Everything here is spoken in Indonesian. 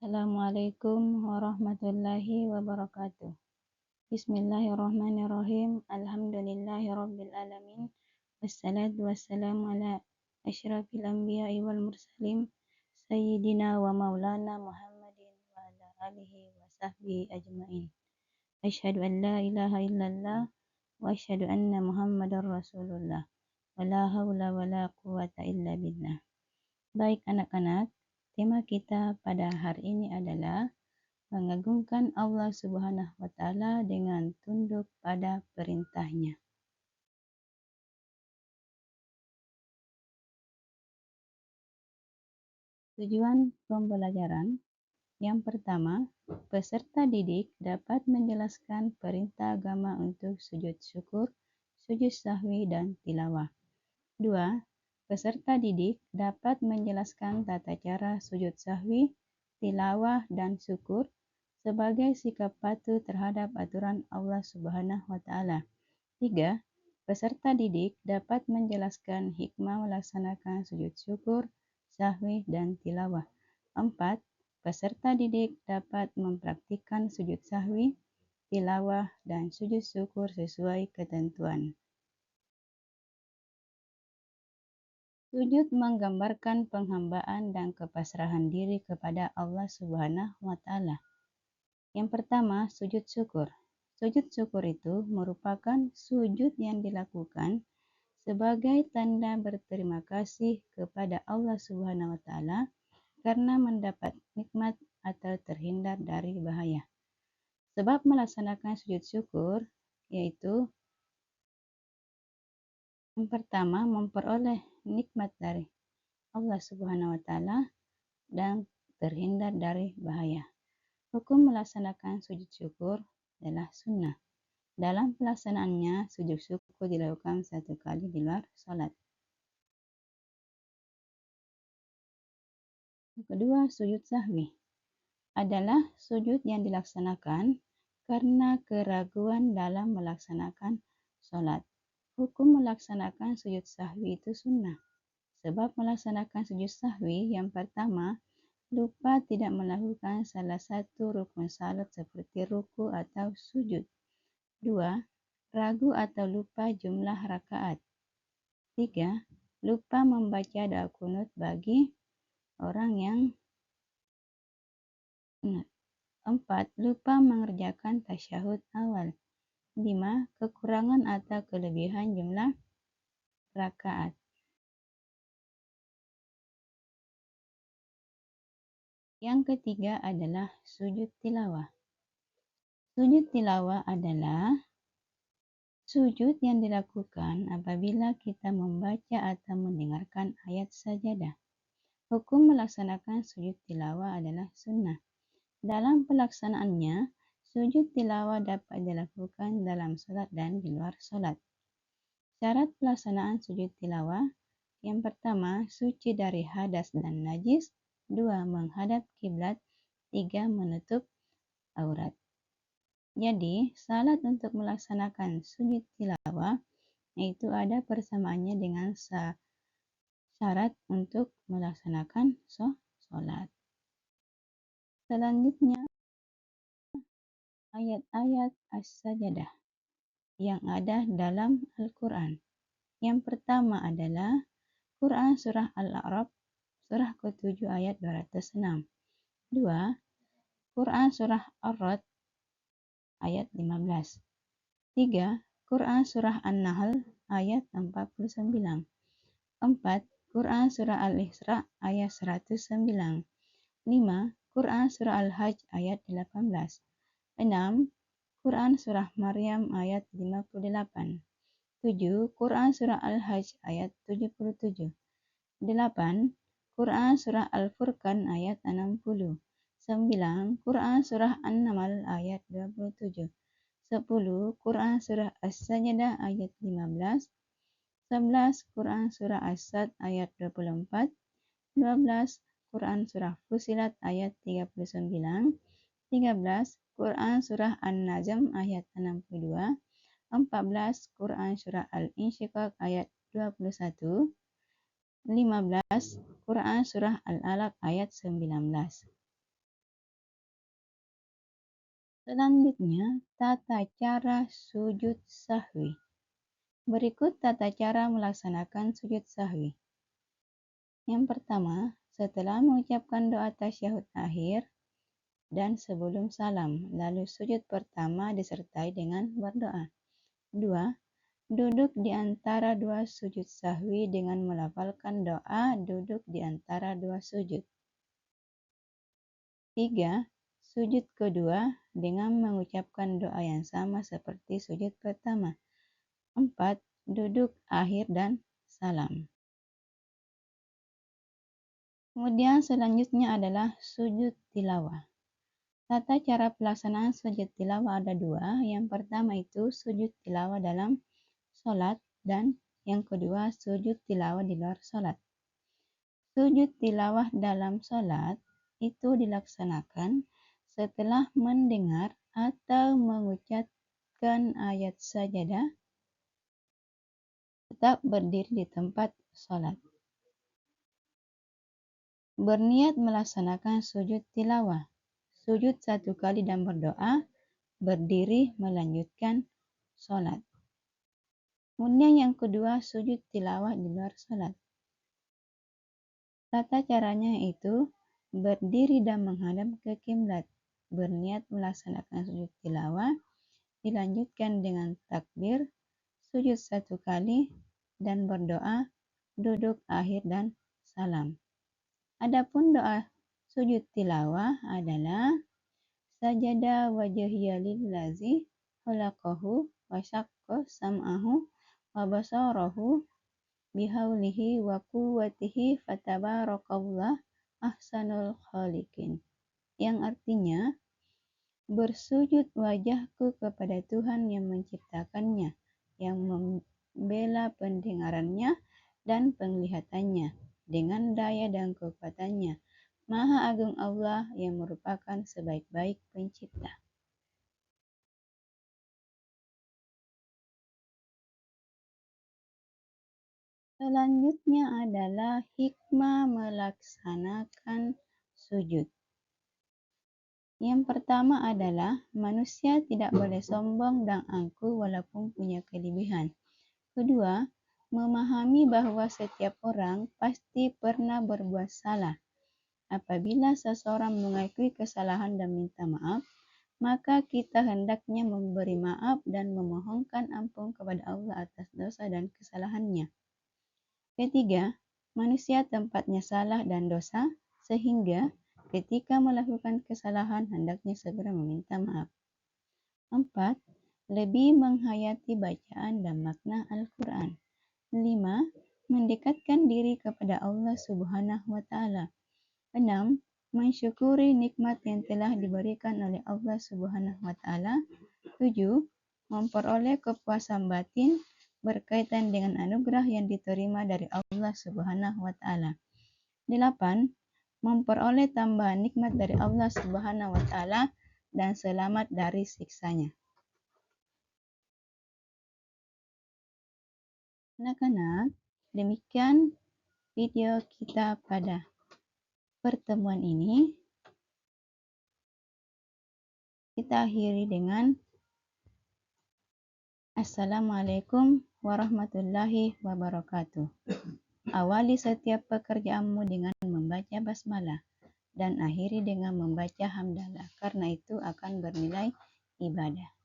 Assalamualaikum warahmatullahi wabarakatuh. Bismillahirrahmanirrahim. Alhamdulillahirabbil alamin. Wassalatu wassalamu ala asyrafil anbiya'i wal mursalin sayyidina wa maulana Muhammadin wa ala alihi wa sahbihi ajmain. Asyhadu an la ilaha illallah wa asyhadu anna Muhammadar Rasulullah. Wa la haula wa la quwwata illa billah. Baik anak-anak, tema kita pada hari ini adalah mengagungkan Allah Subhanahu wa Ta'ala dengan tunduk pada perintahnya. Tujuan pembelajaran yang pertama, peserta didik dapat menjelaskan perintah agama untuk sujud syukur, sujud sahwi, dan tilawah. 2. Peserta didik dapat menjelaskan tata cara sujud sahwi, tilawah, dan syukur sebagai sikap patuh terhadap aturan Allah Subhanahu wa Ta'ala. 3. Peserta didik dapat menjelaskan hikmah melaksanakan sujud syukur, sahwi, dan tilawah. 4. Peserta didik dapat mempraktikkan sujud sahwi, tilawah, dan sujud syukur sesuai ketentuan. Sujud menggambarkan penghambaan dan kepasrahan diri kepada Allah Subhanahu wa Ta'ala. Yang pertama, sujud syukur. Sujud syukur itu merupakan sujud yang dilakukan sebagai tanda berterima kasih kepada Allah Subhanahu wa Ta'ala karena mendapat nikmat atau terhindar dari bahaya. Sebab melaksanakan sujud syukur yaitu yang pertama, memperoleh nikmat dari Allah Subhanahu wa Ta'ala dan terhindar dari bahaya. Hukum melaksanakan sujud syukur adalah sunnah. Dalam pelaksanaannya, sujud syukur dilakukan 1 kali di luar salat. Yang kedua, sujud sahwi adalah sujud yang dilaksanakan karena keraguan dalam melaksanakan salat. Hukum melaksanakan sujud sahwi itu sunnah. Sebab melaksanakan sujud sahwi yang pertama, lupa tidak melakukan salah satu rukun salat seperti ruku atau sujud. 2. Ragu atau lupa jumlah rakaat. 3. Lupa membaca doa kunut bagi orang yang ingat. 4. Lupa mengerjakan tasyahud awal. 5. Kekurangan atau kelebihan jumlah rakaat. Yang ketiga adalah sujud tilawah. Sujud tilawah adalah sujud yang dilakukan apabila kita membaca atau mendengarkan ayat sajadah. Hukum melaksanakan sujud tilawah adalah sunnah. Dalam pelaksanaannya, sujud tilawah dapat dilakukan dalam salat dan di luar salat. Syarat pelaksanaan sujud tilawah, yang pertama, suci dari hadas dan najis. 2. Menghadap kiblat. 3. Menutup aurat. Jadi, salat untuk melaksanakan sujud tilawah yaitu ada persamaannya dengan syarat untuk melaksanakan salat. Selanjutnya, ayat-ayat as-sajadah yang ada dalam Al-Quran. Yang pertama adalah Quran Surah Al-A'raf, Surah ke-7 ayat 206. 2. Quran Surah Ar-Ra'd ayat 15. 3. Quran Surah An-Nahl ayat 49. 4. Quran Surah Al-Isra ayat 109. 5. Quran Surah Al-Hajj ayat 18. 6. Quran Surah Maryam ayat 58. 7. Quran Surah Al-Hajj ayat 77. 8. Quran Surah Al-Furqan ayat 60. 9. Quran Surah An-Naml ayat 27. 10. Quran Surah As-Sajadah ayat 15. 11. Quran Surah As-Sad ayat 24. 12. Quran Surah Fusilat ayat 39. 13. Quran Surah An-Najm ayat 62. 14. Quran Surah Al-Insyiqaq ayat 21. 15. Quran Surah Al-Alaq ayat 19. Selanjutnya, tata cara sujud sahwi. Berikut tata cara melaksanakan sujud sahwi. Yang pertama, setelah mengucapkan doa tasyahud akhir dan sebelum salam, lalu sujud pertama disertai dengan berdoa. 2. Duduk di antara dua sujud sahwi dengan melafalkan doa duduk di antara dua sujud. 3. Sujud kedua dengan mengucapkan doa yang sama seperti sujud pertama. 4. Duduk akhir dan salam. Kemudian selanjutnya adalah sujud tilawah. Tata cara pelaksanaan sujud tilawah ada dua. Yang pertama itu sujud tilawah dalam sholat dan yang kedua sujud tilawah di luar sholat. Sujud tilawah dalam sholat itu dilaksanakan setelah mendengar atau mengucapkan ayat sajadah tetap berdiri di tempat sholat. Berniat melaksanakan sujud tilawah, sujud satu kali dan berdoa, berdiri melanjutkan sholat. Kemudian yang kedua sujud tilawah di luar sholat. Tata caranya itu berdiri dan menghadap ke kiblat, berniat melaksanakan sujud tilawah, dilanjutkan dengan takbir, sujud satu kali, dan berdoa, duduk akhir dan salam. Adapun doa sujud tilawah adalah sajada wajhiya lillazi khalaqahu wa syaqqa sam'ahu wa basarahu bihaulihi wa quwwatihi fatabarakallah ahsanul khaliqin. Yang artinya, bersujud wajahku kepada Tuhan yang menciptakannya, yang membela pendengarannya dan penglihatannya, dengan daya dan kekuatannya. Maha Agung Allah yang merupakan sebaik-baik pencipta. Selanjutnya adalah hikmah melaksanakan sujud. Yang pertama adalah manusia tidak boleh sombong dan angkuh walaupun punya kelebihan. Kedua, memahami bahwa setiap orang pasti pernah berbuat salah. Apabila seseorang mengakui kesalahan dan minta maaf, maka kita hendaknya memberi maaf dan memohonkan ampun kepada Allah atas dosa dan kesalahannya. Ketiga, manusia tempatnya salah dan dosa, sehingga ketika melakukan kesalahan hendaknya segera meminta maaf. 4. Lebih menghayati bacaan dan makna Al-Quran. 5. Mendekatkan diri kepada Allah Subhanahu wa Ta'ala. 6. Mensyukuri nikmat yang telah diberikan oleh Allah Subhanahu wa Ta'ala. 7. Memperoleh kepuasan batin berkaitan dengan anugerah yang diterima dari Allah Subhanahu wa Ta'ala. 8. Memperoleh tambahan nikmat dari Allah Subhanahu wa Ta'ala dan selamat dari siksanya. Anak-anak, demikian video kita pada pertemuan ini. Kita akhiri dengan Assalamualaikum warahmatullahi wabarakatuh. Awali setiap pekerjaanmu dengan membaca basmalah dan akhiri dengan membaca hamdalah, karena itu akan bernilai ibadah.